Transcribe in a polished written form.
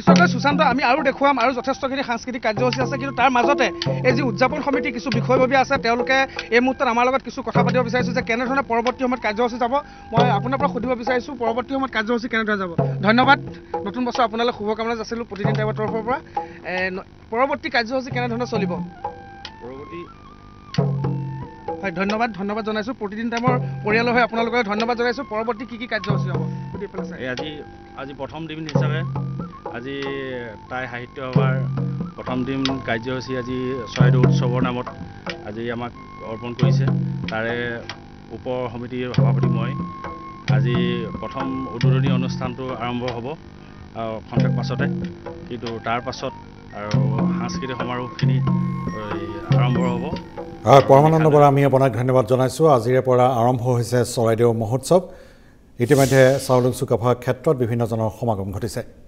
নিশ্চয়কৈ সুশান্ত আমি আৰু দেখুৱাম আৰু যথেষ্টখিনি সাংস্কৃতিক কাৰ্যসূচী আছে কিন্তু তাৰ মাজতে এই যি উদযাপন সমিতি কিছু বিষয়ববীয়া আছে তেওঁলোকে এই মুহূৰ্তত আমাৰ লগত কিছু কথা পাতিব বিচাৰিছোঁ যে কেনেধৰণে পৰৱৰ্তী সময়ত কাৰ্যসূচী যাব মই আপোনাৰ পৰা সুধিব বিচাৰিছোঁ পৰৱৰ্তী সময়ত কাৰ্যসূচী কেনেদৰে যাব ধন্যবাদ নতুন বছৰ আপোনালৈ শুভকামনা যাচিলোঁ প্ৰতিদিন টাইমৰ তৰফৰ পৰা পৰৱৰ্তী কাৰ্যসূচী কেনেধৰণে চলিব হয় ধন্যবাদ জনাইছোঁ প্ৰতিদিন টাইমৰ পৰিয়ালৰ হৈ আপোনালোকে ধন্যবাদ জনাইছোঁ পৰৱৰ্তী কি কাৰ্যসূচী হ'ব আজি প্ৰথম দিন হিচাপে আজি টাই সাহিত্য সভাৰ প্ৰথম দিন কাৰ্যসূচী আজি চৰাইদেউ উৎসৱৰ নামত আজি আমাক অৰ্পণ কৰিছে তাৰে উপ সমিতিৰ সভাপতি মই আজি প্ৰথম উদ্বোধনী অনুষ্ঠানটো আৰম্ভ হ'ব খন্তেক পাছতে কিন্তু তাৰ পাছত আৰু সাংস্কৃতিক সমাৰোহখিনি আৰম্ভ হ'ব হয় পৰমানন্দ বৰা আমি আপোনাক ধন্যবাদ জনাইছোঁ আজিৰে পৰা আৰম্ভ হৈছে চৰাইদেউ মহোৎসৱ ইতিমধ্যে চাউলুং চুকাফা ক্ষেত্ৰত বিভিন্নজনৰ সমাগম ঘটিছে